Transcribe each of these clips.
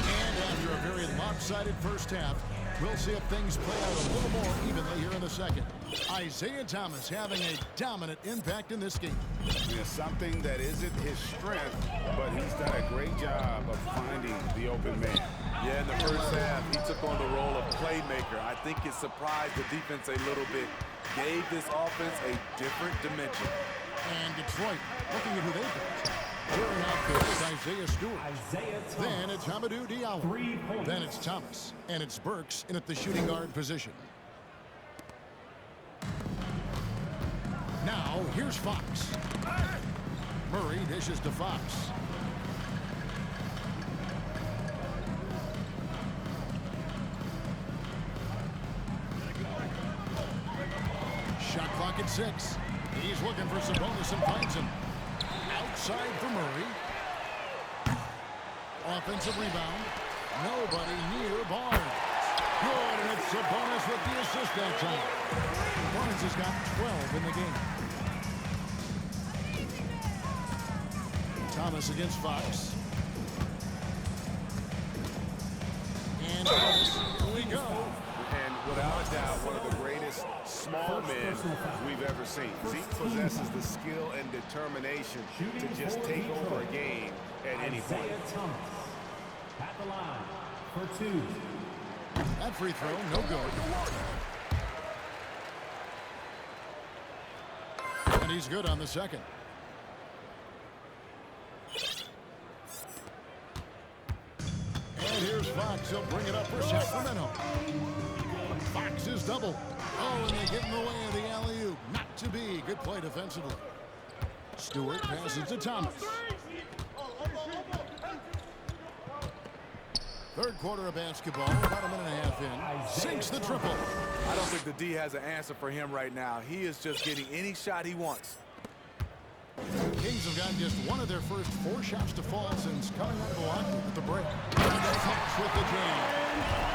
And after a very lopsided first half, we'll see if things play out a little more evenly here in the second. Isaiah Thomas having a dominant impact in this game. Yeah, something that isn't his strength, but he's done a great job of finding the open man. Yeah, in the first half, he took on the role of playmaker. I think it surprised the defense a little bit. Gave this offense a different dimension. And Detroit looking at who they picked. Clearing out there is Isaiah Stewart. Then it's Hamidou Diallo. Then it's Thomas. And it's Burks in at the shooting guard position. Now, here's Fox. Murray dishes to Fox. Shot clock at 6. He's looking for Sabonis and finds him. Outside for Murray. Offensive rebound. Nobody near Barnes. Good, and it's Sabonis with the assist that time. Barnes has got 12 in the game. Thomas against Fox. And here we go. And without a doubt, one of the greatest small men we've ever seen. Zeke possesses the skill and determination to just take over a game at any point. At the line for 2. That free throw, no good. And he's good on the second. And here's Fox. He'll bring it up for Sacramento. Fox is double. Oh, and they get in the way of the alley-oop. Not to be. Good play defensively. Stewart passes to Thomas. Third quarter of basketball, about a minute and a half in. Sinks the triple. I don't think the D has an answer for him right now. He is just getting any shot he wants. Kings have gotten just one of their first 4 shots to fall since coming out of the locker at the break. And Fox with the jam.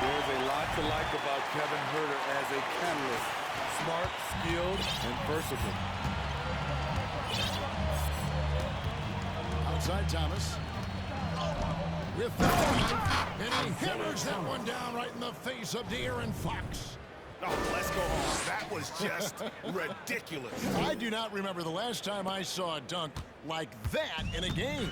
There's a lot to like about Kevin Huerter as a catalyst. Smart, skilled, and versatile. Outside Thomas. With the drive, and he hammers that one down right in the face of De'Aaron Fox. Oh, let's go home. That was just ridiculous. I do not remember the last time I saw a dunk like that in a game.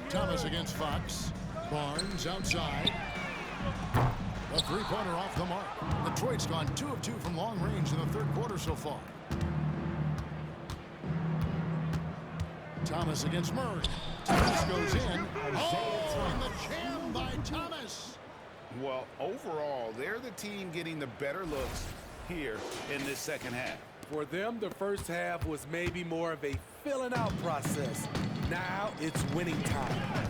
Thomas against Fox. Barnes outside. A three-pointer off the mark. Detroit's gone 2 of 2 from long range in the third quarter so far. Thomas against Murray. Thomas goes in. Oh, and the jam by Thomas. Well, overall, they're the team getting the better looks here in this second half. For them, the first half was maybe more of a filling out process. Now it's winning time.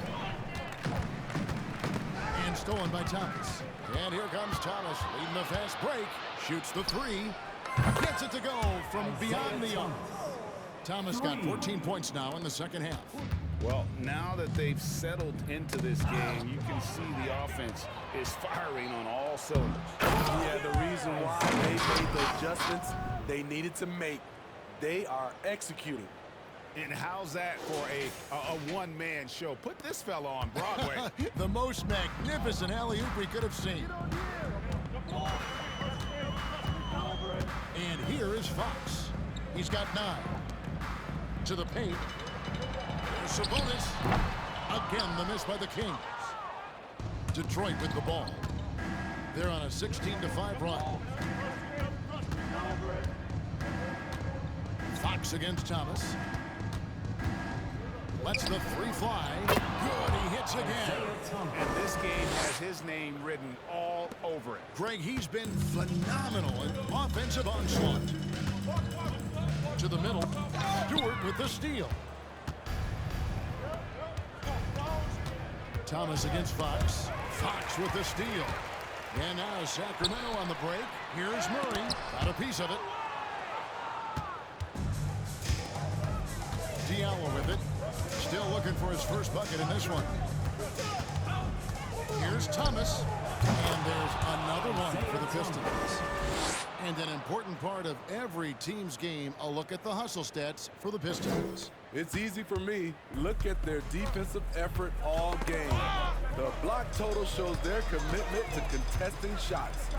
And stolen by Thomas. And here comes Thomas leading the fast break. Shoots the 3. Gets it to go from beyond the arc. Thomas got 14 points now in the second half. Well, now that they've settled into this game, you can see the offense is firing on all cylinders. Yeah, the reason why they made the adjustments they needed to make, they are executing. And how's that for a one-man show? Put this fella on Broadway. The most magnificent alley-oop we could have seen. And here is Fox. He's got 9. To the paint. There's Sabonis. Again, the miss by the Kings. Detroit with the ball. They're on a 16-5 run. Fox against Thomas. Lets the 3 fly. Good, he hits again. And this game has his name written all over it. Greg, he's been phenomenal in offensive onslaught. To the middle. Stewart with the steal. Thomas against Fox. Fox with the steal. And now Sacramento on the break. Here's Murray. Got a piece of it. Diallo with it. Still looking for his first bucket in this one. Here's Thomas. And there's another one for the Pistons. And an important part of every team's game, a look at the hustle stats for the Pistons. It's easy for me. Look at their defensive effort all game. The block total shows their commitment to contesting shots.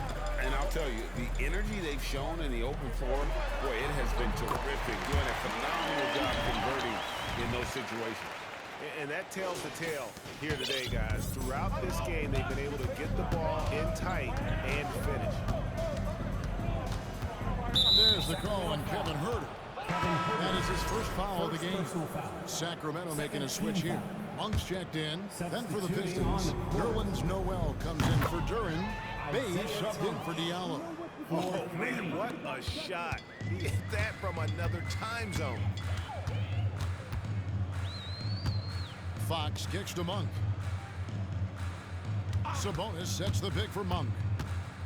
And I'll tell you, the energy they've shown in the open floor, boy, it has been terrific. Doing a phenomenal job converting in those situations. And that tells the tale here today, guys. Throughout this game, they've been able to get the ball in tight and finish. There's the call on Kevin Huerter. That is his first foul of the game. Sacramento making a switch here. Monk's checked in. Then for the Pistons, Nerlens Noel comes in for Duren. Bay subbed in for Diallo. Oh, man, what a shot. He hit that from another time zone. Fox kicks to Monk. Sabonis sets the pick for Monk.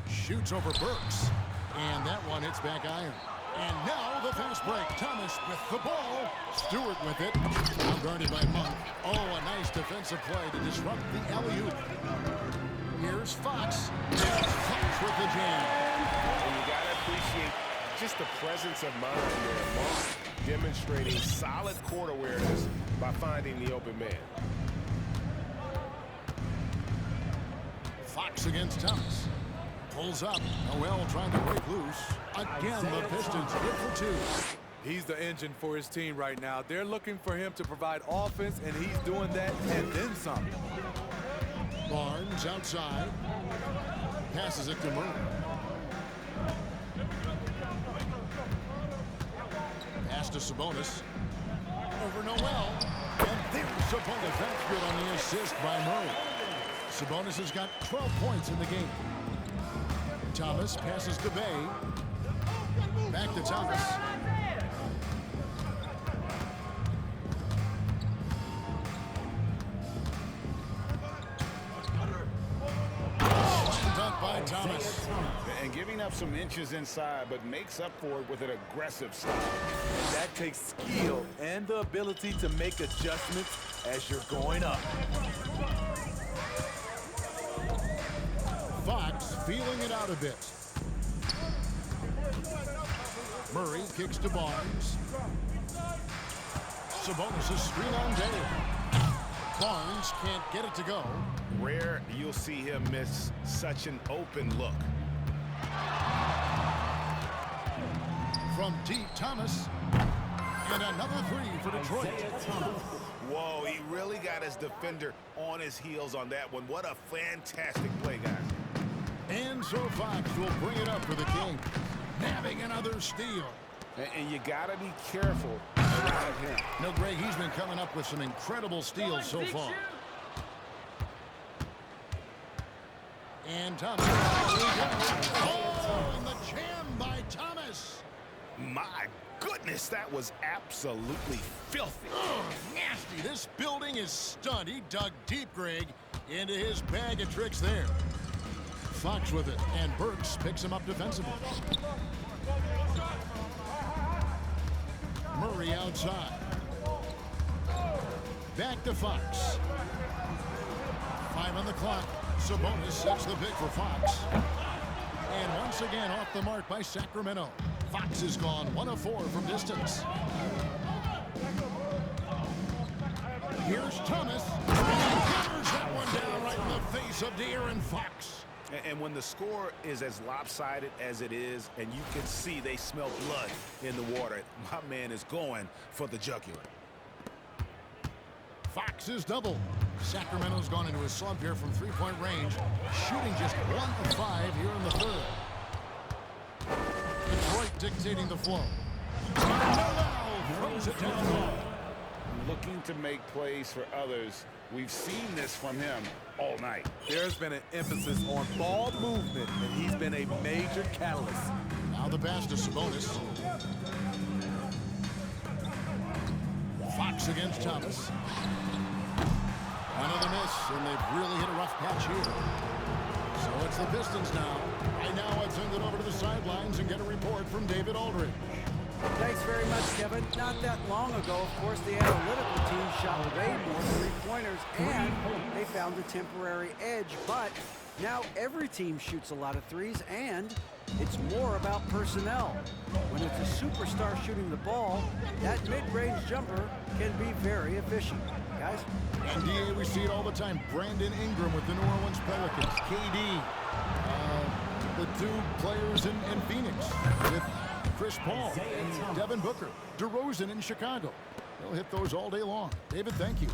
Shoots over Burks. And that one hits back iron. And now the fast break. Thomas with the ball. Stewart with it. Now guarded by Monk. Oh, a nice defensive play to disrupt the alley-oop. Here's Fox. Fox with the jam. And you got to appreciate just the presence of mind there. Monk demonstrating solid court awareness by finding the open man. Fox against Thomas. Pulls up. Noel trying to break loose. Again, the Pistons hit for two. He's the engine for his team right now. They're looking for him to provide offense, and he's doing that and then some. Barnes outside. Passes it to Murray. Pass to Sabonis. Over Noel. And there's Sabonis. That's good on the assist by Murray. Sabonis has got 12 points in the game. Thomas passes to Bay. Back to Thomas. Dunk by Thomas. And giving up some inches inside, but makes up for it with an aggressive stop. That takes skill and the ability to make adjustments as you're going up. Fox feeling it out a bit. Murray kicks to Barnes. Sabonis' screen on Day. Barnes can't get it to go. Rare you'll see him miss such an open look. From deep, Thomas. And another three for Detroit. Whoa, he really got his defender on his heels on that one. What a fantastic play, guys. And so Fox will bring it up for the Kings. Nabbing another steal. And you got to be careful around him. No, Greg, he's been coming up with some incredible steals so far. And Thomas. Oh, and the jam by Thomas. My goodness, that was absolutely filthy. Oh, nasty. This building is stunned. He dug deep, Greg, into his bag of tricks there. Fox with it, and Burks picks him up defensively. Murray outside. Back to Fox. 5 on the clock. Sabonis sets the pick for Fox. And once again off the mark by Sacramento. Fox is gone 1 of 4 from distance. Here's Thomas. And he hammers that one down right in the face of De'Aaron Fox. And when the score is as lopsided as it is, and you can see they smell blood in the water, my man is going for the jugular. Fox is double. Sacramento's gone into a slump here from three-point range, shooting just 1 of 5 here in the third. Detroit dictating the flow. Noel throws it down low. Looking to make plays for others. We've seen this from him all night. There's been an emphasis on ball movement, and he's been a major catalyst. Now the pass to Sabonis. Fox against Thomas. Another miss, and they've really hit a rough patch here. So it's the Pistons now. Right now, I'd send it over to the sidelines and get a report from David Aldridge. Thanks very much, Kevin. Not that long ago, of course, the analytical team shot way more three-pointers, and they found a temporary edge. But now every team shoots a lot of threes, and it's more about personnel. When it's a superstar shooting the ball, that mid-range jumper can be very efficient. Guys? And DA, we see it all the time. Brandon Ingram with the New Orleans Pelicans. KD, the two players in Phoenix with Chris Paul and Devin Booker. DeRozan in Chicago. They'll hit those all day long. David, thank you.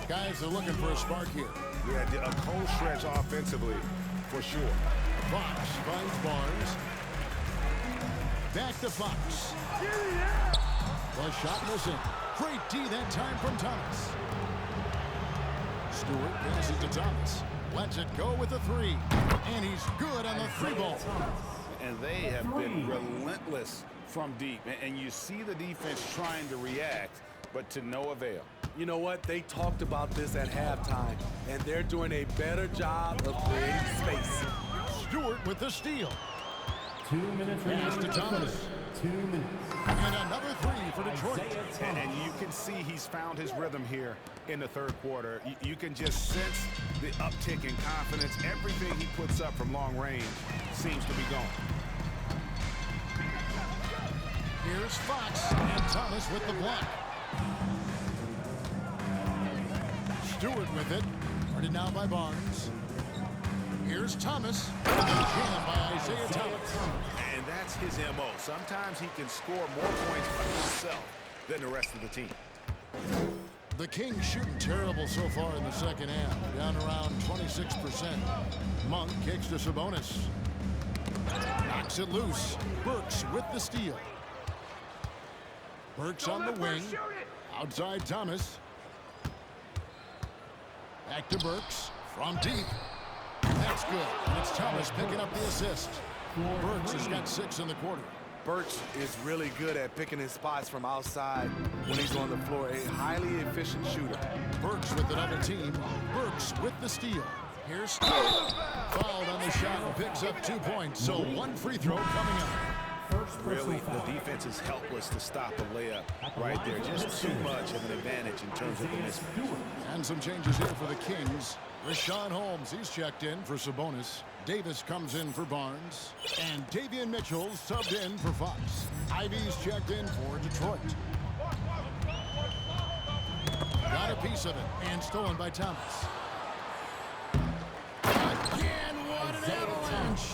Guys are looking for a spark here. Yeah, a cold stretch offensively, for sure. Fox finds Barnes. Back to Fox. The shot missing. Great D that time from Thomas. Stewart passes to Thomas. Lets it go with a three. And he's good on the three ball. And they have been relentless from deep. And you see the defense trying to react, but to no avail. You know what? They talked about this at halftime, and they're doing a better job of creating space. Stewart with the steal. 2 minutes Pass to Thomas. 2 minutes. And another three for Detroit. And you can see he's found his rhythm here in the third quarter. You can just sense the uptick in confidence. Everything he puts up from long range seems to be gone. Here's Fox and Thomas with the block. Stewart with it. Guarded now by Barnes. Here's Thomas. Jammed by Isaiah Thomas. And that's his MO. Sometimes he can score more points by himself than the rest of the team. The Kings shooting terrible so far in the second half. Down around 26%. Monk kicks to Sabonis. Knocks it loose. Burks with the steal. Burks on the wing. Outside Thomas. Back to Burks. From deep. That's good. And it's Thomas picking up the assist. Burks has got 6 in the quarter. Burks is really good at picking his spots from outside when he's on the floor. A highly efficient shooter. Burks with the double team. Burks with the steal. Here's Stewart. Fouled on the shot and picks up 2 points. So 1 free throw coming up. Really, the defense is helpless to stop a layup right there. Just too much of an advantage in terms of the mismatch. And some changes here for the Kings. Rashawn Holmes, he's checked in for Sabonis. Davis comes in for Barnes. And Davion Mitchell subbed in for Fox. Ivy's checked in for Detroit. Got a piece of it. And stolen by Thomas. Again, what an avalanche.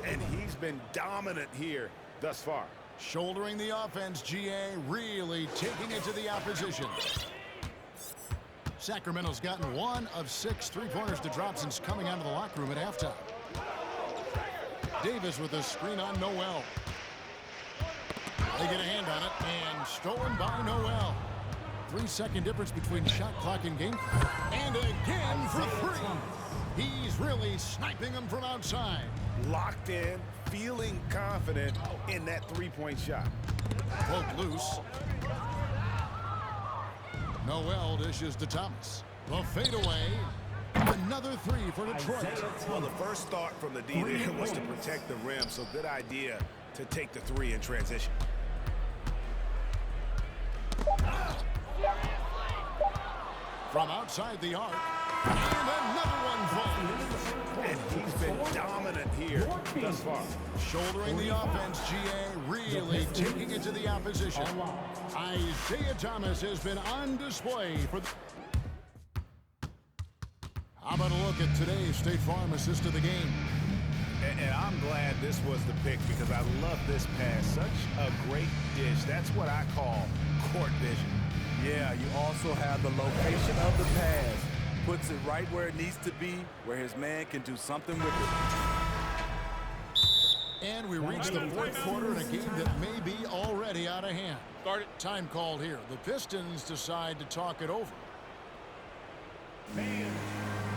And he's been dominant here thus far. Shouldering the offense, GA really taking it to the opposition. Sacramento's gotten 1 of 6 three-pointers to drop since coming out of the locker room at halftime. Davis with a screen on Noel. They get a hand on it, and stolen by Noel. 3-second difference between shot clock and game clock. And again for 3. He's really sniping them from outside. Locked in, feeling confident in that three-point shot. Poke loose. Noel dishes to Thomas. The fadeaway. Another 3 for Detroit. Well, the first thought from the D there was to protect the rim, so good idea to take the 3 in transition. From outside the arc. And another one falls. And he's been dominant here thus far. Shouldering the offense, GA really taking it to the opposition. Isaiah Thomas has been on display for the... How about a look at today's State Farm assist of the game? And I'm glad this was the pick because I love this pass. Such a great dish. That's what I call court vision. Yeah, you also have the location of the pass. Puts it right where it needs to be, where his man can do something with it. And we reach the 4th quarter in a game that may be already out of hand. Time called here. The Pistons decide to talk it over. Fans,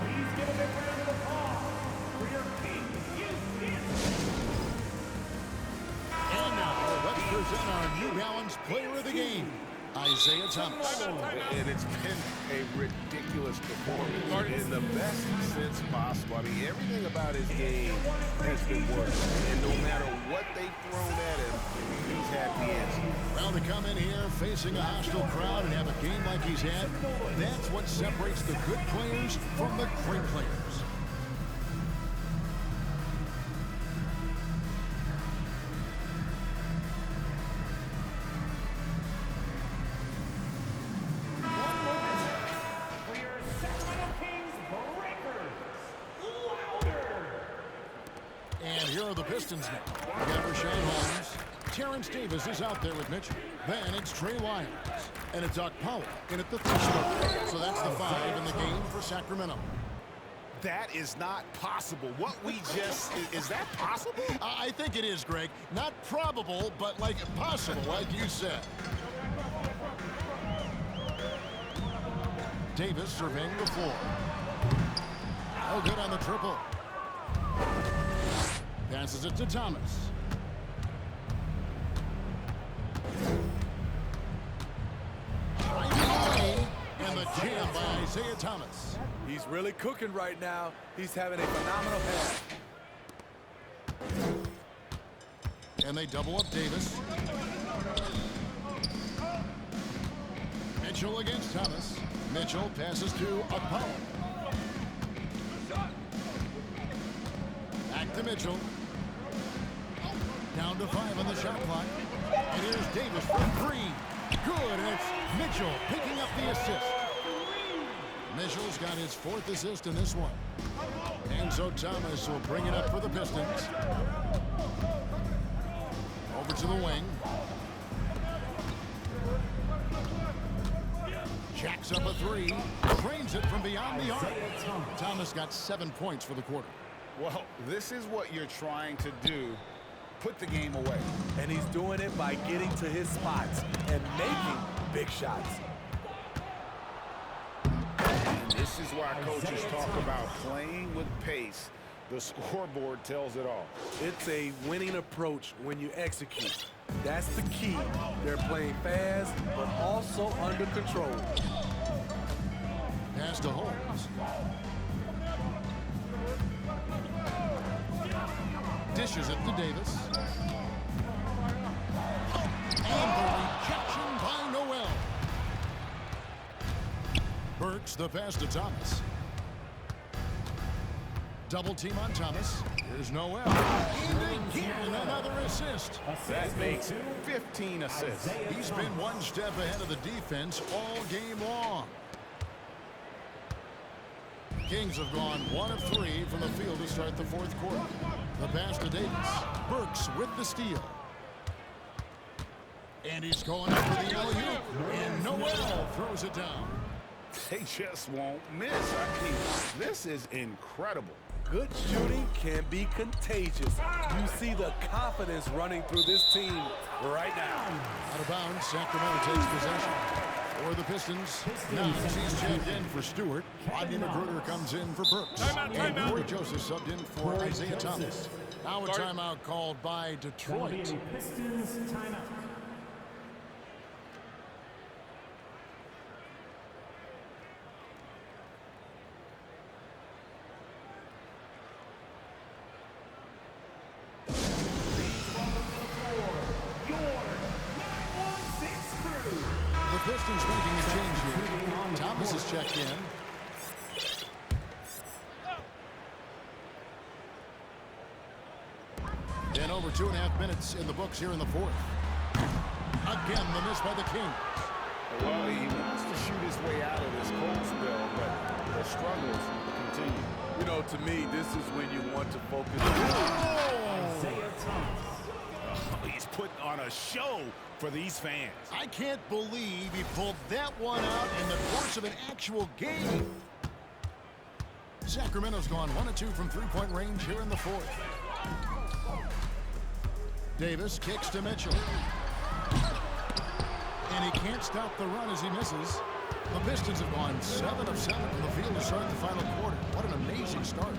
please give a big round of applause for your King, Yt-Theoo. And now, let's present our New Balance Player of the Game. Isaiah Thomas. And it's been a ridiculous performance in the best sense possible. I mean, everything about his game has been working. And no matter what they've thrown at him, he's had the answer. Well, to come in here facing a hostile crowd and have a game like he's had, that's what separates the good players from the great players. And here are the Pistons now. We got Rashawn Holmes. Terrence Davis is out there with Mitchell. Then it's Trey Lyles. And it's Doc Powell in at the 3 spot. So that's the 5 in the game for Sacramento. That is not possible. What we just... Is that possible? I think it is, Greg. Not probable, but like possible, like you said. Davis surveying the floor. Oh, good on the triple. Passes it to Thomas. And the jam by Isaiah Thomas. He's really cooking right now. He's having a phenomenal half. And they double up Davis. Mitchell against Thomas. Mitchell passes to Powell. Back to Mitchell. Down to 5 on the shot clock. And here's Davis for 3. Good, and it's Mitchell picking up the assist. Mitchell's got his 4th assist in this one. And so Thomas will bring it up for the Pistons. Over to the wing. Jacks up a 3. Drains it from beyond the arc. Thomas got 7 points for the quarter. Well, this is what you're trying to do. Put the game away. And he's doing it by getting to his spots and making big shots. And this is why coaches talk about playing with pace. The scoreboard tells it all. It's a winning approach when you execute. That's the key. They're playing fast, but also under control. Pass to Holmes. Dishes it to Davis. And the rejection by Noel. Burks the pass to Thomas. Double team on Thomas. Here's Noel. And again, another assist. That makes 15 assists. He's been one step ahead of the defense all game long. Kings have gone 1 of 3 from the field to start the 4th quarter. The pass to Davis. Burks with the steal. And he's going up for the alley-oop. And Noel throws it down. They just won't miss. I mean, this is incredible. Good shooting can be contagious. You see the confidence running through this team right now. Out of bounds, Sacramento takes possession. For the Pistons, now she's checked in for Stewart. Rodney Magruder comes in for Burks. And Corey Joseph subbed in for Isaiah Thomas. Now a timeout called by Detroit. Pistons timeout. The Pistons making a change here. Thomas is checked in. And over 2.5 minutes in the books here in the 4th. Again, the miss by the Kings. Well, he wants to shoot his way out of this cold spell, but the struggles continue. You know, to me, this is when you want to focus. Isaiah Thomas. He's putting on a show for these fans. I can't believe he pulled that one out in the course of an actual game. Sacramento's gone 1 of 2 from 3-point range here in the 4th. Davis kicks to Mitchell. And he can't stop the run as he misses. The Pistons have gone 7 of 7 from the field to start the final quarter. What an amazing start.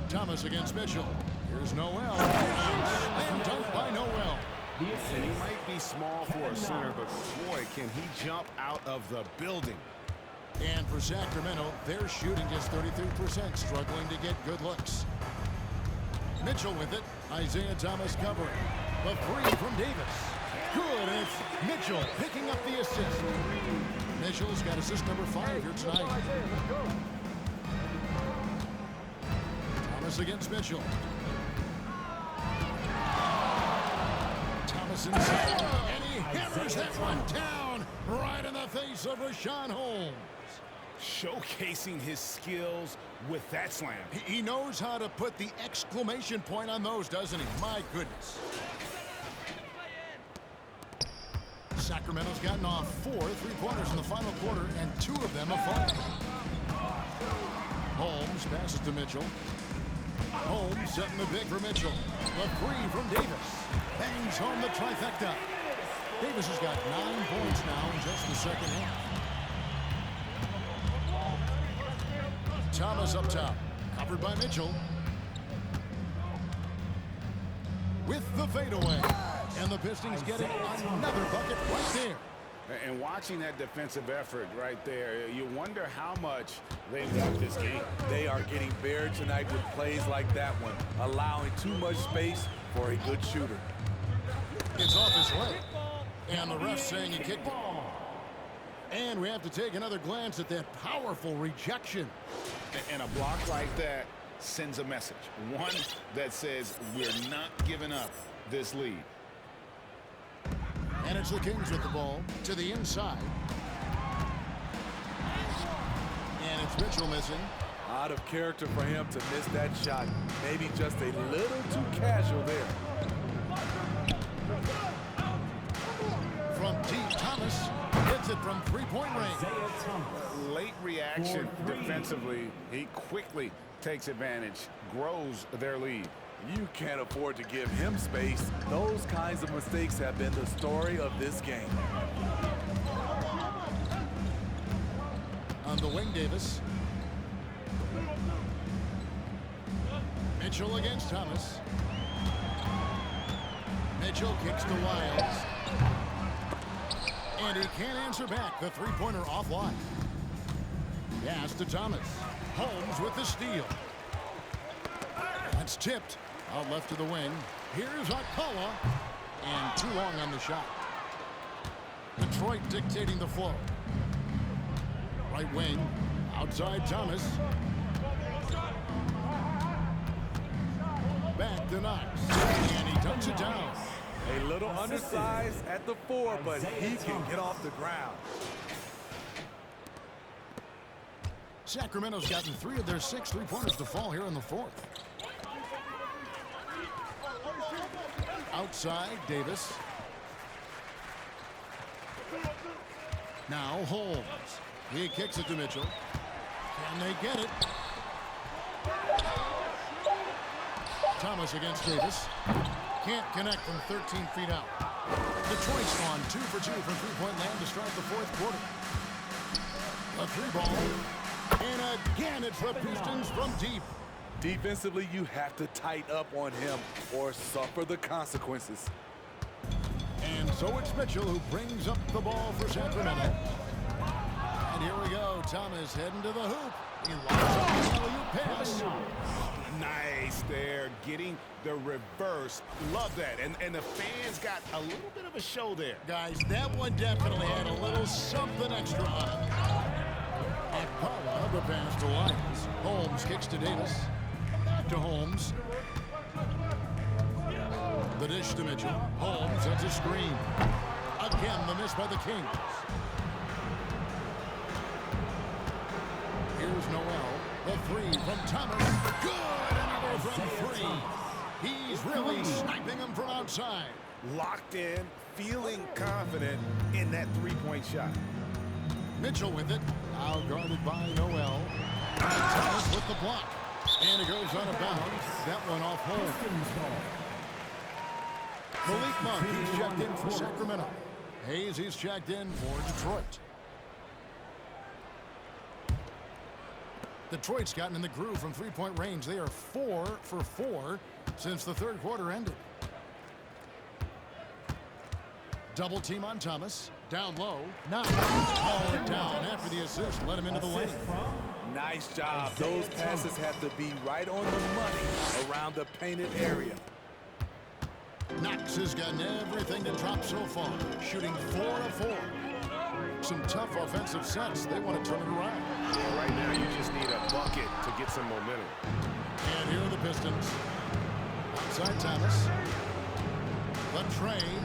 Thomas against Mitchell. Here's Noel. And dunked by Noel. The assist can he jump out of the building? And for Sacramento, they're shooting just 33%, struggling to get good looks. Mitchell with it. Isaiah Thomas covering. The three from Davis. Good, and it's Mitchell picking up the assist. Mitchell's got assist number 5 here tonight. Thomas against Mitchell. Thomas inside, and he hammers that one down right in the face of Rashawn Holmes. Showcasing his skills with that slam. He knows how to put the exclamation point on those, doesn't he? My goodness. Sacramento's gotten off 4 3-pointers in the final quarter, and 2 of them have fallen. Holmes passes to Mitchell. Holmes setting the big for Mitchell. The 3 from Davis. Bangs home the trifecta. Davis has got 9 points now in just the second half. Thomas up top, covered by Mitchell. With the fadeaway. And the Pistons getting another bucket right there. And watching that defensive effort right there, you wonder how much they've got this game. They are getting buried tonight with plays like that one, allowing too much space for a good shooter. It's off his leg. And the ref saying he kicked it. And we have to take another glance at that powerful rejection. And a block like that sends a message. One that says we're not giving up this lead. And it's the Kings with the ball to the inside. And it's Mitchell missing. Out of character for him to miss that shot. Maybe just a little too casual there. From deep, Thomas hits it from 3-point range. Late reaction defensively. He quickly takes advantage, grows their lead. You can't afford to give him space. Those kinds of mistakes have been the story of this game. On the wing, Davis. Mitchell against Thomas. Mitchell kicks to Wiles. And he can't answer back. The 3-pointer offline. Pass to Thomas. Holmes with the steal. That's tipped. Out left to the wing. Here's Akpala. And too long on the shot. Detroit dictating the flow. Right wing. Outside Thomas. Back to Knox. And he dunks it down. A little undersized at the 4, but he can get off the ground. Sacramento's gotten 3 of their 6 3-pointers to fall here in the 4th. Outside, Davis. Now Holmes. He kicks it to Mitchell. Can they get it? Thomas against Davis. Can't connect from 13 feet out. Detroit's on 2 for 2 from 3-point land to start the 4th quarter. A 3-ball. And again, it's the Pistons from deep. Defensively, you have to tighten up on him or suffer the consequences. And so it's Mitchell who brings up the ball for Sacramento. And here we go. Thomas heading to the hoop. He lines up the alley-oop pass. Nice there, getting the reverse. Love that. And the fans got a little bit of a show there. Guys, that one definitely had a little something extra on it. Akpala, the pass to Lyons. Holmes kicks to Davis. To Holmes. The dish to Mitchell. Holmes sets a screen. Again, the miss by the Kings. Here's Noel. The 3 from Thomas. Good! Another from 3. He's really sniping them from outside. Locked in, feeling confident in that 3-point shot. Mitchell with it. Now guarded by Noel. And Thomas with the block. And it goes out of bounds. That one off Holmes. Malik Monk, he's checked in for Sacramento. Hayes, he's checked in for Detroit. Detroit's gotten in the groove from 3-point range. They are 4 for 4 since the 3rd quarter ended. Double team on Thomas. Down low. Knox. Haul it down after the assist. Let him into the lane. Nice job. Those passes have to be right on the money around the painted area. Knox has gotten everything to drop so far, shooting 4 of 4. Some tough offensive sets. They want to turn it around. Yeah, right now, you just need a bucket to get some momentum. And here are the Pistons. Outside Thomas. The train.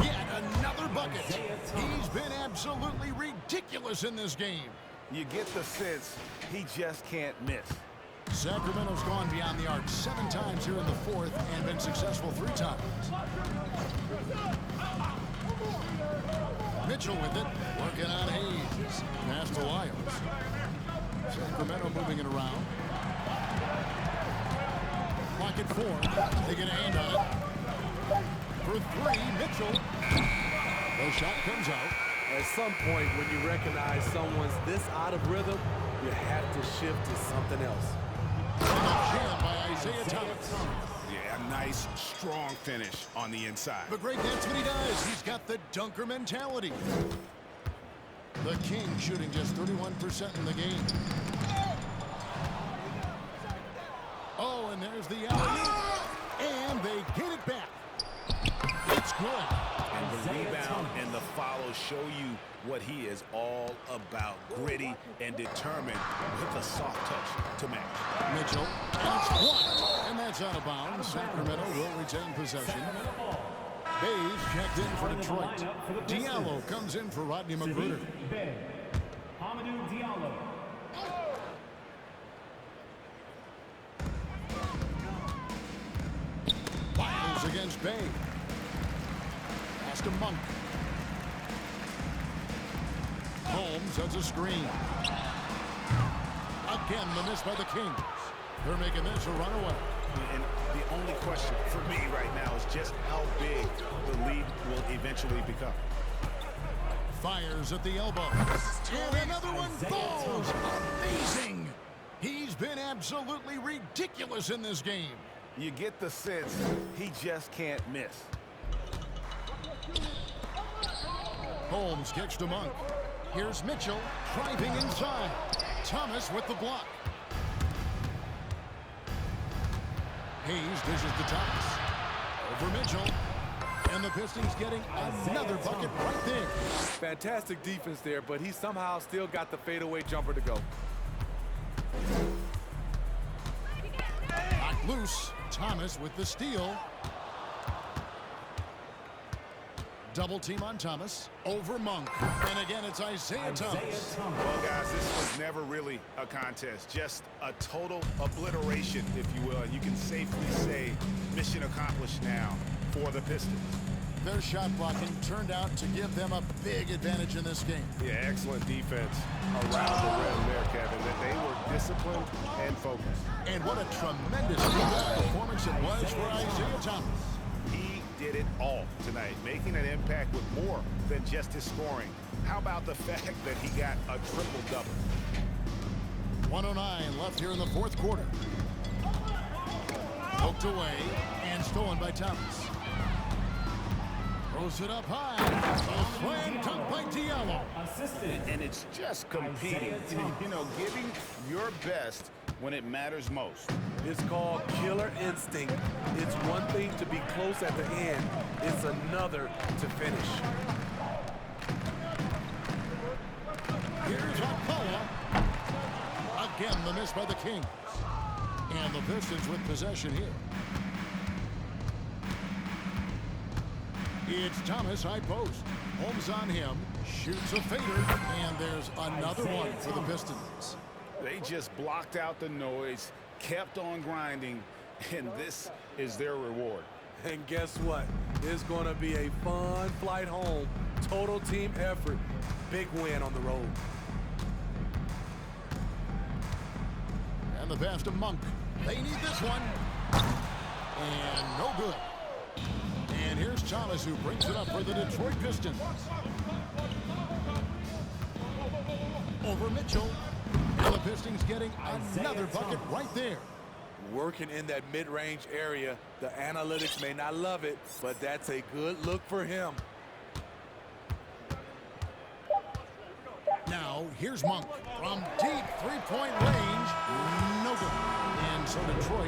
Yet another bucket. He's been absolutely ridiculous in this game. You get the sense he just can't miss. Sacramento's gone beyond the arc 7 times here in the fourth and been successful 3 times. Mitchell with it, working on Hayes. Pass to Lyles. Sacramento moving it around. Pocket 4. They get a hand on it. For 3, Mitchell. The shot comes out. At some point, when you recognize someone's this out of rhythm, you have to shift to something else. And a jam by Isaiah Thomas. Yeah, a nice, strong finish on the inside. But Greg, that's what he does. He's got the dunker mentality. The Kings shooting just 31% in the game. Oh, and there's the alley-oop. And they get it back. It's good. And the rebound and the follow show you what he is all about. Gritty and determined with a soft touch to match. Mitchell, that's blocked. And that's out of bounds. Sacramento will retain possession. Bays checked in for Detroit. Diallo comes in for Rodney Magruder. Hamidou Diallo. Lyles against Bay. Pass to Monk. Holmes has a screen. Again, the miss by the Kings. They're making this a runaway. And the only question for me right now is just how big the lead will eventually become. Fires at the elbow. And another one falls. Amazing. He's been absolutely ridiculous in this game. You get the sense he just can't miss. Holmes kicks to Monk. Here's Mitchell driving inside. Thomas with the block. Hayes dishes to Thomas. Over Mitchell. And the Pistons getting another bucket right there. Fantastic defense there, but he somehow still got the fadeaway jumper to go. Knocked loose. Thomas with the steal. Double team on Thomas. Over Monk. And again, it's Isaiah Thomas. Well, guys, this was never really a contest. Just a total obliteration, if you will. And you can safely say mission accomplished now for the Pistons. Their shot blocking turned out to give them a big advantage in this game. Yeah, excellent defense around the rim there, Kevin. That they were disciplined and focused. And what a tremendous performance it was for Isaiah Thomas. He did it all tonight, making an impact with more than just his scoring. How about the fact that he got a triple-double? 1:09 left here in the fourth quarter. Poked away and stolen by Thomas. Throws it up high. A slam dunk by Diallo. And it's just competing, you know, giving your best when it matters most. It's called killer instinct. It's one thing to be close at the end. It's another to finish. Here's Alcoa. Again, the miss by the Kings. And the Pistons with possession here. It's Thomas, high post. Holmes on him. Shoots a fader. And there's another one for the Pistons. They just blocked out the noise, kept on grinding, and this is their reward. And guess what? It's going to be a fun flight home. Total team effort. Big win on the road. And the pass to Monk. They need this one. And no good. And here's Thomas, who brings it up for the Detroit Pistons. Over Mitchell. And the Pistons getting another bucket right there. Working in that mid-range area. The analytics may not love it, but that's a good look for him. Now, here's Monk from deep three-point range. No good. And so Detroit